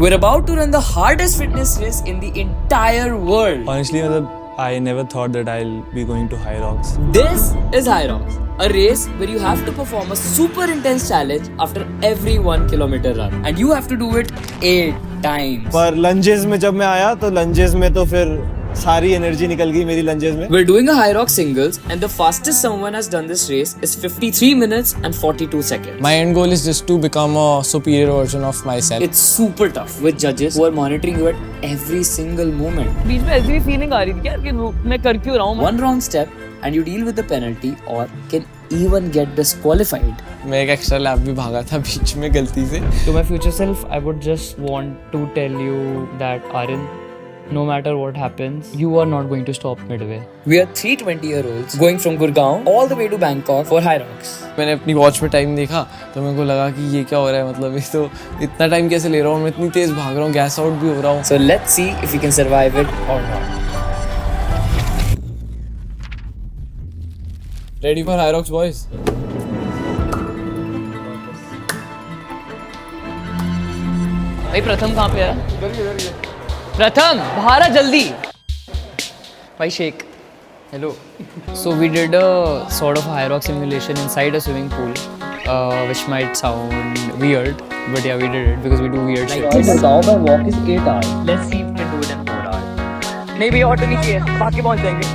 We're about to run the hardest fitness race in the entire world. Honestly, I never thought that I'll be going to High Rocks. This is High Rocks, a race where you have to perform a super intense challenge after every 1 kilometer run. And you have to do it 8 times. पर lunges में जब मैं आया तो lunges में तो फिर सारी energy निकल गई मेरी lunges में. We're doing a High Rocks singles and the fastest someone has done this race is 53 minutes and 42 seconds. My end goal is just to become a superior version of myself. It's super tough with judges who are monitoring you at every single moment. बीच में ऐसी भी feeling आ रही थी यार कि मैं कर क्यों रहा हूँ. One wrong step and you deal with the penalty or can even get disqualified. मैं एक extra lap भी भागा था बीच में गलती से. To my future self, I would just want to tell you that Aryan, no matter what happens, you are not going to stop midway. We are 3 20-year-olds going from Gurgaon all the way to Bangkok for High Rocks. मैंने अपनी watch में time देखा तो मेरे को लगा कि ये क्या हो रहा है, मतलब ये तो इतना टाइम कैसे ले रहा हूँ, मैं इतनी तेज भाग रहा हूँ, गैस आउट भी हो रहा हूँ. So let's see if we can survive it or not. Ready for High Rocks, boys? भाई प्रथम कहाँ पे है? प्रथम बाहर आ जल्दी. भाई Sheikh. Hello. So we did a sort of High Rock simulation inside a swimming pool, which might sound weird, but yeah, we did it because we do weird shit. Gurgaon by walk is 8 hours. Let's see if we can do it in 4 hours. नहीं भैया auto नहीं चाहिए, बाकी पहुंच जाएंगे.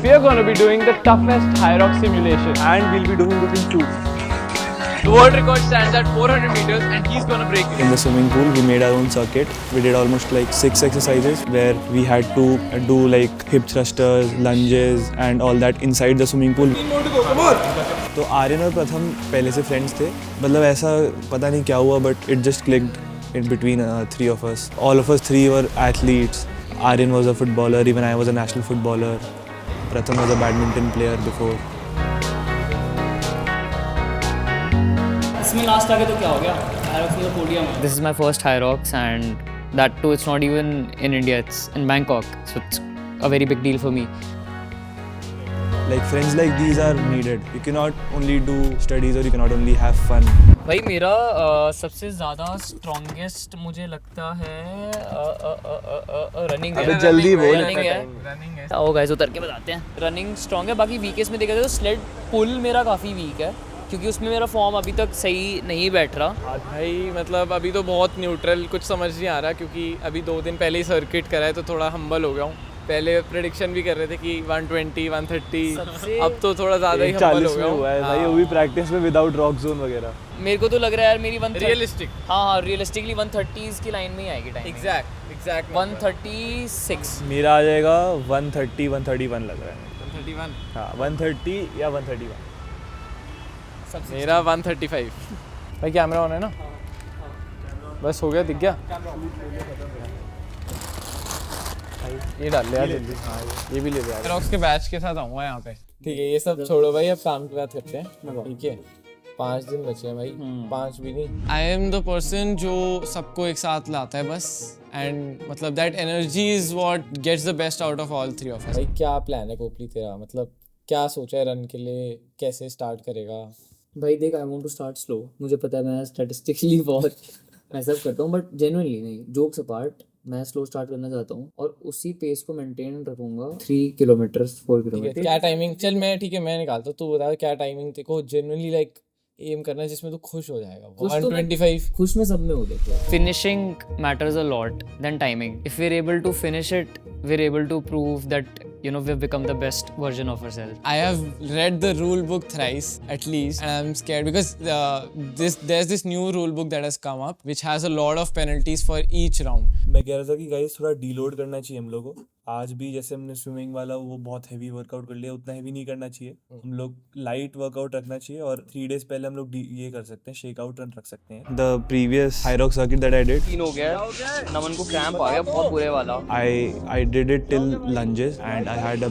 We are going to be doing the toughest High Rock simulation, and we'll be doing it in 2. The world record stands at 400 meters and he's going to break it. In the swimming pool, we made our own circuit. We did almost like 6 exercises where we had to do like hip thrusters, lunges and all that inside the swimming pool. तो आर्यन और प्रथम पहले से friends थे, मतलब ऐसा पता नहीं क्या हुआ, but it just clicked in between 3 of us. All of us 3 were athletes. Aryan was a footballer, even I was a national footballer. Pratham was a badminton player before. इसमें लास्ट आगे तो क्या हो गया? High Rocks में तो podium है. This is my first High Rocks and that too it's not even in India, it's in Bangkok, so it's a very big deal for me. Like friends like these are needed. You cannot only do studies or you cannot only have fun. भाई मेरा सबसे ज़्यादा strongest मुझे लगता है running है. अबे जल्दी बोल. रनिंग है. आओ गाइस उतर के बताते हैं. रनिंग स्ट्रॉन्ग है, बाकी वीकेस्ट में देखा जाए तो स्लेड पुल मेरा काफ़ी वीक है क्योंकि उसमें मेरा फॉर्म अभी तक सही नहीं बैठ रहा. भाई मतलब अभी तो बहुत न्यूट्रल, कुछ समझ नहीं आ रहा क्योंकि अभी 2 दिन पहले ही सर्किट करा है तो थोड़ा हम्बल हो गया हूँ. पहले प्रेडिक्शन भी कर रहे थे कि 120, 130, अब तो थोड़ा ज़्यादा ही हम्बल हो गया हूँ. भाई वो भी प्रैक्टिस में विदाउट रॉक जोन वगैरह. मेरे को तो लग रहा है यार मेरी रियलिस्टिक. हाँ रियलिस्टिकली 130s की लाइन में ही आएगी टाइम. एग्जैक्ट 136. मेरा आ जाएगा 130, 131 लग रहा है. 131. हाँ 130 या 131. मेरा 135. भाई कैमरा ऑन है ना? बस हो गया, दिख गया. ये डाल ले यार जल्दी. हाँ ये भी ले ले यार. रॉक्स के बैच के साथ आऊँगा यहाँ पे. ठीक है, ये सब छोड़ो भाई, अब काम की बात करते हैं. ठीक है, 5 दिन बचे हैं भाई. 5 भी नहीं. आई एम द पर्सन जो सबको एक साथ लाता है बस, एंड मतलब that energy is what gets the best out of all 3 of us. भाई क्या प्लान है कोपली तेरा, मतलब क्या सोचा है रन के लिए, कैसे स्टार्ट करेगा? भाई देख, I want to start slow. मुझे पता है मैं स्टैटिस्टिकली बहुत मैं सब करता हूँ, बट जेन्युइनली नहीं, जोक्स अपार्ट, मैं स्लो स्टार्ट करना चाहता हूँ और उसी पेस को मेंटेन रखूंगा 3 किलोमीटर 4 किलोमीटर. क्या टाइमिंग? चल मैं ठीक है, मैं निकालता हूँ, तू बता क्या टाइमिंग तेरे को जेन्युइनली लाइक एम करना है जिसमें तू खुश हो जाएगा. 125. खुश में सब में हो देखो. Finishing matters a lot than timing. If we're able to finish it, we're able to prove that we've become the best version of ourselves. I have read the rule book thrice at least, and I'm scared because there's this new rule book that has come up which has a lot of penalties for each round. मैं कह रहा था कि guys थोड़ा deload करना चाहिए हम लोगों को. आज भी जैसे हमने स्विमिंग वाला वो बहुत हैवी वर्कआउट कर लिया, उतना हैवी नहीं करना चाहिए. हम लोग लाइट वर्कआउट रखना चाहिए और 3 डेज पहले हम लोग ये कर सकते हैं, शेक आउट रन रख सकते हैं. The previous high rock circuit that I did, 3 हो गया. नमन को क्रैम्प आ गया बहुत बुरे वाला. I did it till lunges and I had a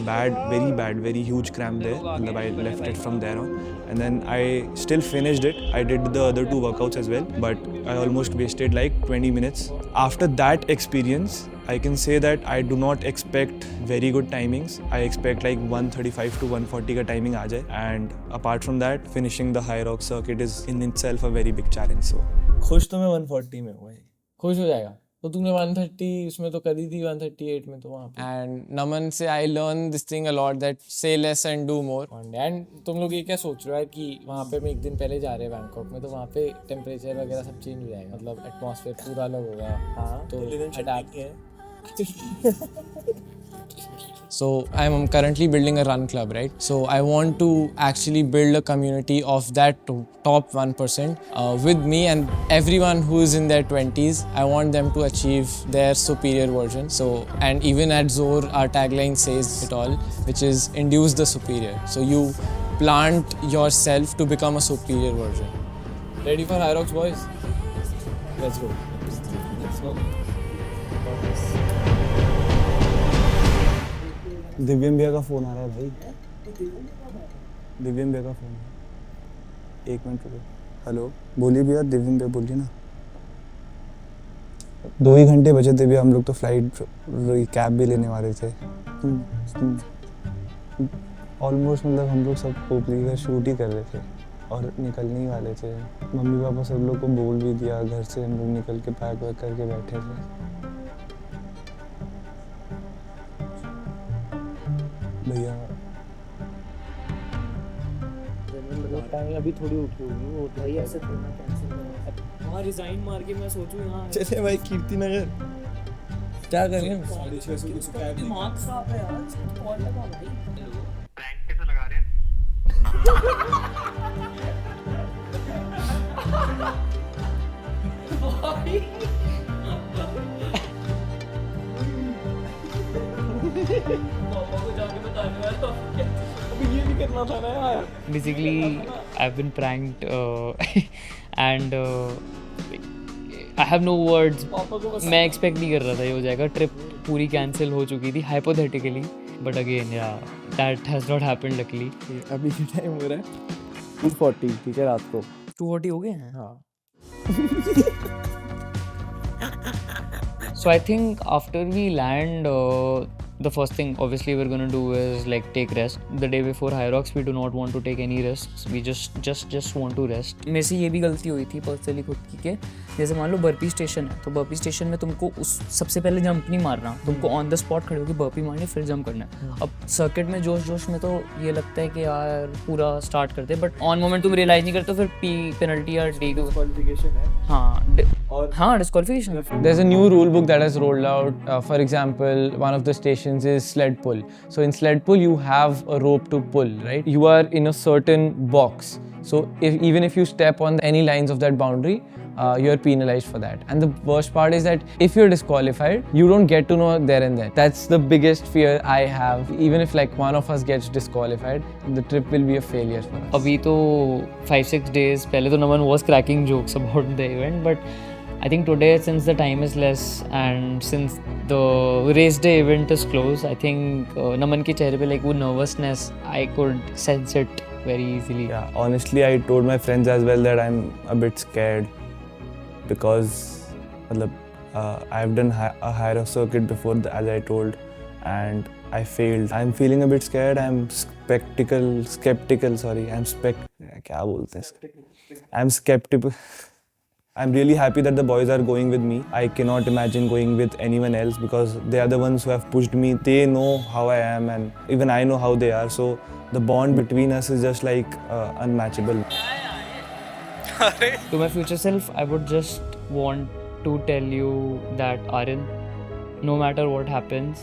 very huge cramp there. I left it from there on, and then I still finished it. I did the other 2 workouts as well, but I almost wasted like 20 minutes. After that experience, I can say that I do not expect very good timings. I expect like 135 to 140 का timing आ जाए, and apart from that, finishing the High Rock circuit is in itself a very big challenge. So खुश तो मैं 140 में हूँ भाई, खुश हो जाएगा। तो तूने 130 उसमें तो करी थी, 138 में तो वहाँ पे। एंड नमन से I learn this thing a lot, that say less and do more. And तुम लोग ये क्या सोच रहे हो कि वहाँ पे हम एक दिन पहले जा रहे हैं बैंकॉक में, तो वहाँ पे टेम्परेचर वगैरह सब चेंज हो जाएगा, मतलब एटमॉस्फेयर पूरा अलग होगा। हाँ तो अडैप्ट है। So I'm currently building a run club, right? So I want to actually build a community of that top 1% with me, and everyone who is in their 20s, I want them to achieve their superior version. So, and even at Zor, our tagline says it all, which is induce the superior. So you plant yourself to become a superior version. Ready for Hyrox, boys? Let's go. दिव्यम भैया का phone आ रहा है भाई, दिव्यम भैया का phone. 1 minute रुको। Hello, बोलिए भैया। दिव्यम भैया बोलिए ना। 2 ही घंटे बचे थे भैया, हम लोग तो फ्लाइट कैब भी लेने वाले थे। ऑलमोस्ट मतलब हम लोग सब पोपली का शूट ही कर रहे थे और निकलने ही वाले थे। मम्मी पापा सब लोग को बोल भी दिया, घर से हम लोग निकल के पैक वैक करके बैठे थे। भैया अभी थोड़ी उठी होगी वो भाई, ऐसे थोड़ा कैंसिल वहाँ रिजाइन मार के मैं सोचूं यहाँ चले भाई कीर्ति नगर, क्या करें? दिमाग खराब है यार, कॉल लगा भाई। प्रैंक कैसे लगा रहे हैं? Basically, I've been pranked and I have no words. मैं expect नहीं कर रहा था ये हो जाएगा। ट्रिप पूरी कैंसिल हो चुकी थी hypothetically, but again yeah, that has not happened luckily. अभी क्या टाइम हो रहा है? 2:40, ठीक है, रात को 2:40 हो गए हैं। हाँ। So I think after we land, the first thing obviously we're gonna do is like take rest. The day before Hyrox, we do not want to take any risks. We just want to rest. मेरे से ये भी गलती हुई थी personally खुद की कि जैसे मान लो बर्पी स्टेशन है, तो बर्पी स्टेशन में तुमको उस सबसे पहले जंप नहीं मारना, तुमको ऑन द स्पॉट खड़े होकर बर्पी मारनी फिर जंप करना है। अब सर्किट में जोश में तो ये लगता है कि यार पूरा स्टार्ट करते हैं, बट ऑन मोमेंट तुम रियलाइज नहीं करते, फिर पेनल्टी या डी क्वालिफिकेशन है। हाँ disqualification. There's a new rule book that has rolled out. For example, one of the stations is sled pull. So in sled pull, you have a rope to pull, right? You are in a certain box. So even if you step on any lines of that boundary, you're penalized for that. And the worst part is that if you're disqualified, you don't get to know there and then. That's the biggest fear I have. Even if like one of us gets disqualified, the trip will be a failure for us. अभी तो 5-6 days पहले तो Naman was cracking jokes about the event, but I think today, since the time is less and since the race day event is close, I think Naman के चेहरे पे like वो nervousness, I could sense it very easily. Yeah, honestly, I told my friends as well that I'm a bit scared because I've done a higher circuit before, as I told, and I failed. I'm feeling a bit scared. I'm skeptical. Sorry, क्या बोलते हैं? I'm skeptical. I'm really happy that the boys are going with me. I cannot imagine going with anyone else because they are the ones who have pushed me. They know how I am and even I know how they are. So the bond between us is just like unmatchable. To my future self, I would just want to tell you that Aryan, no matter what happens,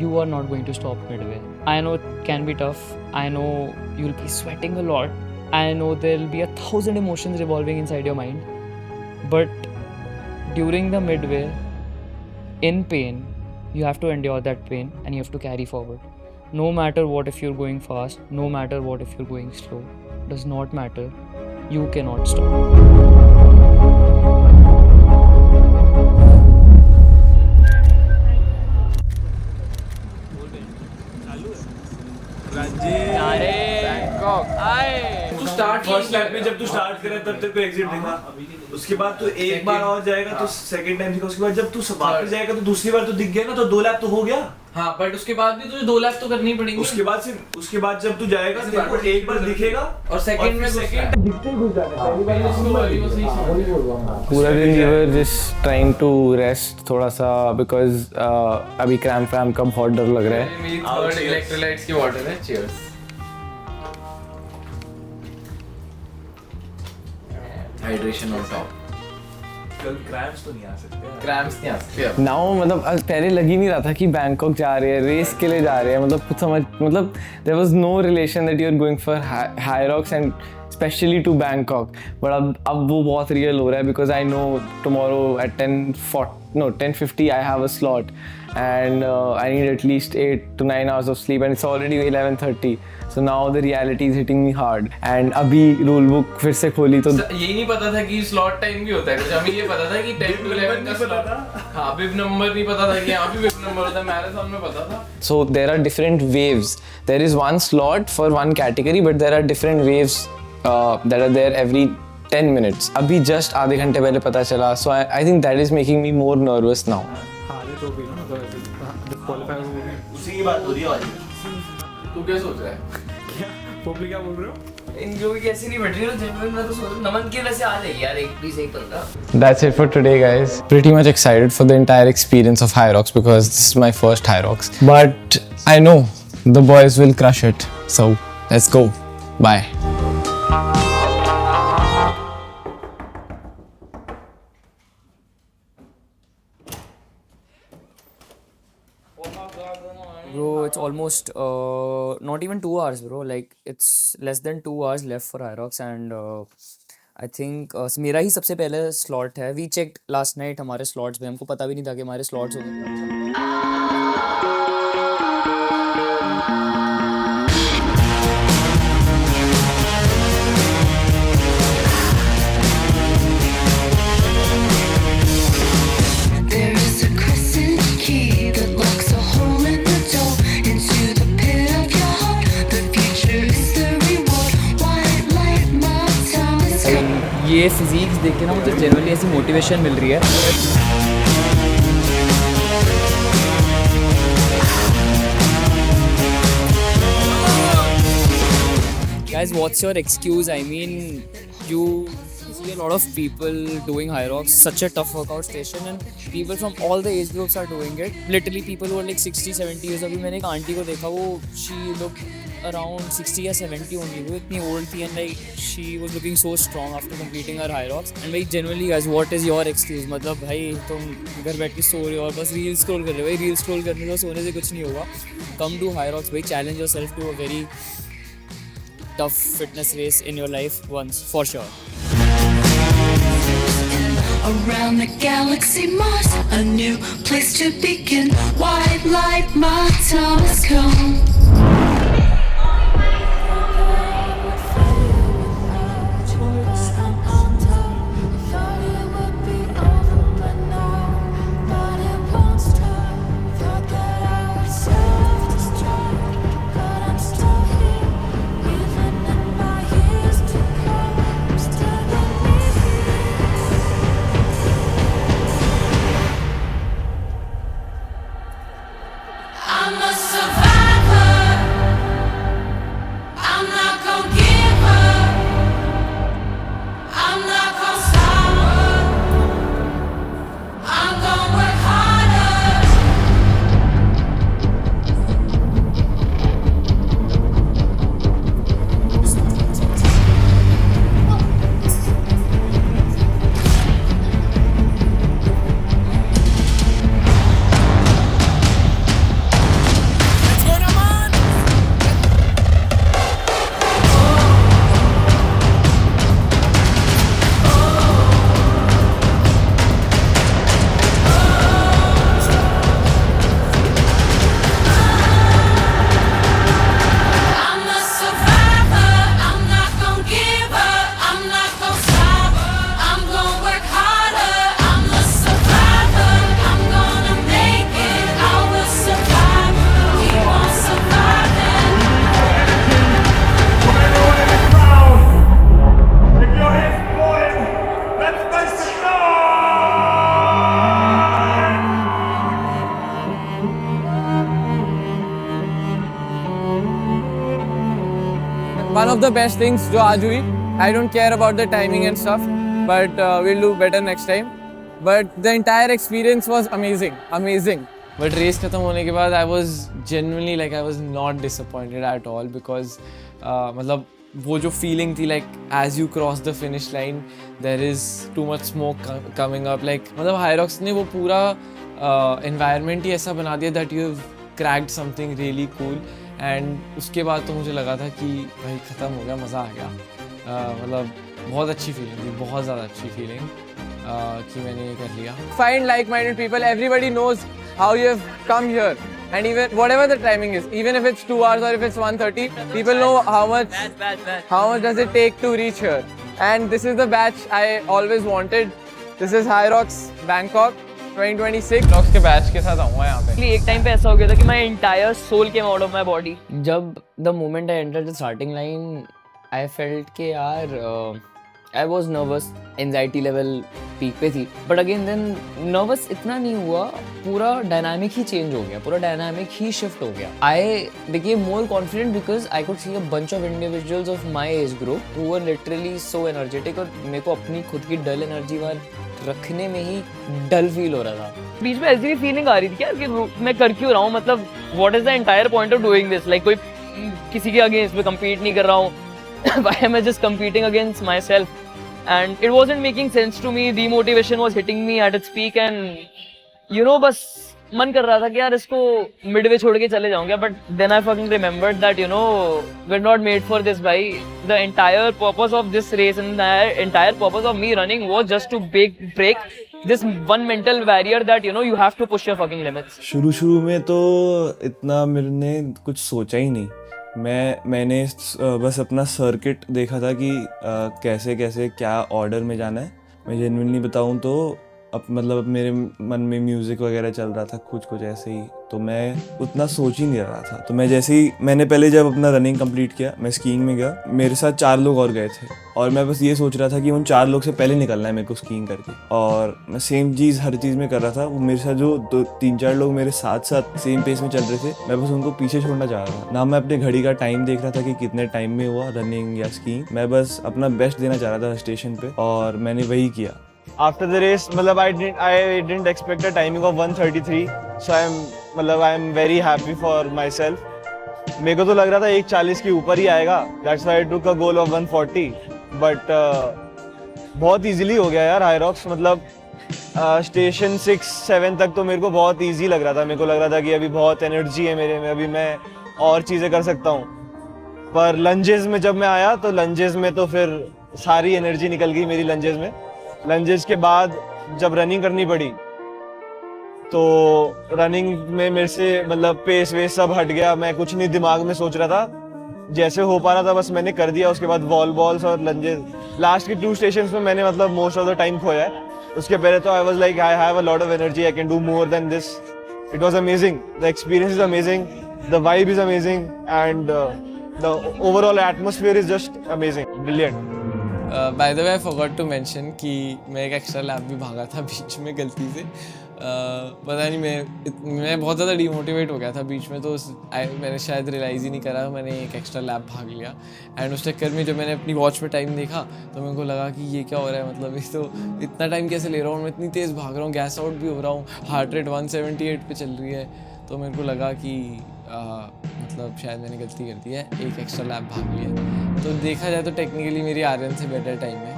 you are not going to stop midway. I know it can be tough. I know you'll be sweating a lot. I know there'll be 1,000 emotions revolving inside your mind. But during the midway, in pain, you have to endure that pain and you have to carry forward. No matter what, if you're going fast, no matter what, if you're going slow, does not matter. You cannot stop. Bangkok. Aye. To start first map में जब तू start करे तब तेरे को exit दिखा, उसके बाद तू एक बार और जाएगा तो सेकंड टाइम दिखा, उसके बाद जब तू वापस जाएगा तो दूसरी बार तो दिख गया ना, तो 2 लैप तो हो गया। हाँ बट उसके बाद भी तुझे 2 लैप तो करनी पड़ेगी। उसके बाद जब तू जाएगा तेरे को एक बार दिखेगा और सेकंड में दिखते ही घुस जाना, पहली बार पूरा दिन we were just trying to rest थोड़ा सा because अभी क्रैम्प का बहुत डर लग रहा है। मेरी थर्ड इलेक्ट्रोलाइट्स की बॉटल है। चीयर्स। Hydration on top. कल क्रैम्प्स तो नहीं आ सकते। क्रैम्प्स नहीं आ सकते। नाउ मतलब पहले लग ही नहीं रहा था कि बैंकॉक जा रहे हैं, रेस के लिए जा रहे हैं, मतलब कुछ समझ, मतलब there was no relation that you are going for Hyrox and specially to Bangkok. But अब वो बहुत रियल हो रहा है because I know tomorrow at 10:50 I have a slot and I need at least 8 to 9 hours of sleep and it's already 11:30. So now the reality is hitting me hard and अभी rule book फिर से खोली तो यही नहीं पता था कि स्लॉट टाइम भी होता है कुछ। हमें ये पता था कि 10 to 11 का स्लॉट था। हाँ बिब नंबर नहीं पता था कि यहाँ भी बिब नंबर होता है। मैराथन में पता था। so there are different waves. There is one slot for one category but there are different waves that are there every 10 minutes. अभी just आधे घंटे पहले पता चला, so I think that is making me more nervous now. उसी की बात हो रही है आज। तू क्या सोच रहा है? पोपली क्या बोल रहे हो? इन लोगों की कैसी नहीं बढ़ रही है जेन्युइन। मैं तो सोच रहा नमन की वजह से आ जाएगी यार एक प्लीज एक बंदा। That's it for today, guys. Pretty much excited for the entire experience of Hyrox because this is my first Hyrox. But I know the boys will crush it. So let's go. Bye. Bro, it's almost not even 2 hours, bro. Like it's less than 2 hours left for Hyrox, and I think मेरा ही सबसे पहले slot है. We checked last night हमारे slots में, हमको पता भी नहीं था कि हमारे slots हो गए. There is a crescent key that locks a hole in the door into the pit of your heart. The future is the reward. White light, my time is come. ये फिजिक्स देख के ना मुझे generally ऐसी motivation मिल रही है. Guys, what's your excuse? I mean, you see a lot of people doing Hyrox, such a tough workout station, and people from all the age groups are doing it. Literally, people who are like 60, 70 years. अभी मैंने एक aunty को देखा, वो she looked around 60 or 70 only. वो इतनी old थी and like she was looking so strong after completing her Hyrox. And भाई genuinely guys, what is your excuse? मतलब भाई तुम घर बैठ के सो रहे हो और बस रील स्क्रॉल कर रहे हो. भाई रील स्क्रॉल करने से सोने से कुछ नहीं होगा. Come to Hyrox, भाई challenge yourself to a very tough fitness race in your life once, for sure. Around the galaxy, Mars, a new place to begin. White light, my time has come. I'm a survivor. of the best things जो आज हुई. I don't care about the timing and stuff, but we'll do better next time. But the entire experience was amazing. But race खत्म होने के बाद I was genuinely like I was not disappointed at all because मतलब वो जो feeling थी like as you cross the finish line there is too much smoke coming up like मतलब Hyrox ने वो पूरा environment ही ऐसा बना दिया that you've cracked something really cool and उसके बाद तो मुझे लगा था कि भाई ख़त्म हो गया मज़ा आ गया मतलब बहुत अच्छी feeling थी बहुत ज़्यादा अच्छी feeling कि मैंने ये कर लिया. Find like-minded people. Everybody knows how you have come here, and even whatever the timing is, even if it's 2 hours or if it's 1:30, people know how much does it take to reach here. And this is the batch I always wanted. This is Hyrox Bangkok 2026. Hyrox के batch के साथ आऊँगा यहाँ पे. एक time पे ऐसा हो गया था कि my entire soul came out of my body. जब the moment I entered the starting line, I felt कि यार I was nervous, anxiety level peak पे थी. But again then nervous इतना नहीं हुआ, पूरा dynamic ही change हो गया, पूरा dynamic ही shift हो गया. I became more confident because I could see a bunch of individuals of my age group who were literally so energetic और मेरे को अपनी खुद की dull energy वहाँ रखने में ही dull feel हो रहा था. बीच में ऐसी भी feeling आ रही थी क्या कि मैं कर क्यों रहा हूँ, मतलब what is the entire point of doing this? Like कोई किसी के against में compete नहीं कर रहा हूँ. Why am I just competing against myself? And it wasn't making sense to me. Demotivation was hitting me at its peak and you know बस मन कर रहा था कि यार इसको midway छोड़ के चले जाऊंगा. But then I fucking remembered that you know we're not made for this भाई. The entire purpose of this race and the entire purpose of me running was just to break this one mental barrier that you know you have to push your fucking limits. शुरू में तो इतना मैंने कुछ सोचा ही नहीं. मैंने बस अपना सर्किट देखा था कि कैसे कैसे क्या ऑर्डर में जाना है. मैं जेन्युइनली बताऊं तो मतलब मेरे मन में म्यूज़िक वगैरह चल रहा था कुछ ऐसे ही, तो मैं उतना सोच ही नहीं रहा था. तो मैं जैसे ही मैंने पहले जब अपना रनिंग कंप्लीट किया, मैं स्कीइंग में गया, मेरे साथ 4 लोग और गए थे और मैं बस ये सोच रहा था कि उन 4 लोग से पहले निकलना है मेरे को स्कीइंग करके. और मैं सेम चीज़ हर चीज़ में कर रहा था. वो मेरे साथ जो 3-4 लोग मेरे साथ सेम पेस में चल रहे थे, मैं बस उनको पीछे छोड़ना चाह रहा था. ना मैं अपने घड़ी का टाइम देख रहा था कि कितने टाइम में हुआ रनिंग या स्कीइंग. मैं बस अपना बेस्ट देना चाह रहा था स्टेशन पे और मैंने वही किया. After the race, मतलब I didn't expect a timing of 1:33, so I am very happy for myself. मेरे को तो लग रहा था 1:40 के ऊपर ही आएगा. That's why I took a goal of 1:40. But बहुत easily हो गया यार Hyrox. मतलब स्टेशन 6-7 तक तो मेरे को बहुत easy लग रहा था. मेरे को लग रहा था कि अभी बहुत energy है मेरे में, अभी मैं और चीज़ें कर सकता हूँ. पर लंजेस में जब मैं आया तो लंजेस में तो फिर सारी एनर्जी निकल गई मेरी लंजेस में. लंजेस के बाद जब रनिंग करनी पड़ी तो रनिंग में मेरे से मतलब पेस वेस सब हट गया. मैं कुछ नहीं दिमाग में सोच रहा था, जैसे हो पा रहा था बस मैंने कर दिया. उसके बाद बॉल्स और लंजेस लास्ट के 2 स्टेशंस में मैंने मतलब मोस्ट ऑफ द टाइम खोया है. उसके पहले तो I was like I have a lot of energy, I can do more than this. It was amazing. The experience is amazing, the vibe is amazing and the overall atmosphere is just amazing, brilliant. By the way, I forgot to mention कि मैं एक extra lap भी भागा था बीच में गलती से. पता नहीं मैं बहुत ज़्यादा डिमोटिवेट हो गया था बीच में, तो मैंने शायद रियलाइज़ ही नहीं करा, मैंने एक एक्स्ट्रा लैप भाग लिया. एंड उस चक्कर में जब मैंने अपनी वॉच पे टाइम देखा तो मेरे को लगा कि ये क्या हो रहा है, मतलब ये तो इतना टाइम कैसे ले रहा हूँ, मैं इतनी तेज़ भाग रहा हूँ, गैस आउट भी हो रहा हूँ, हार्ट रेट 178 पे चल रही है. तो मेरे को लगा कि मतलब शायद मैंने गलती कर दी है, एक एक्स्ट्रा लैप भाग लिया. तो देखा जाए तो टेक्निकली मेरी आर्यन से बेटर टाइम है.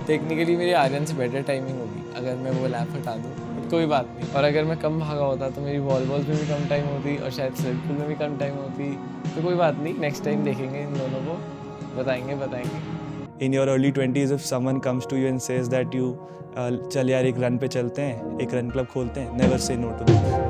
टेक्निकली मेरी आर्यन से बेटर टाइमिंग होगी अगर मैं वो लैप हटा दूँ, बट कोई बात नहीं. और अगर मैं कम भागा होता तो मेरी बॉल्स में भी कम टाइम होती और शायद सर्कल में भी कम टाइम होती. तो कोई बात नहीं, नेक्स्ट टाइम देखेंगे इन दोनों को, बताएंगे. In your early 20s, if someone comes to you and says that you चल यार एक रन पे चलते हैं, एक रन क्लब खोलते हैं, never say no to them.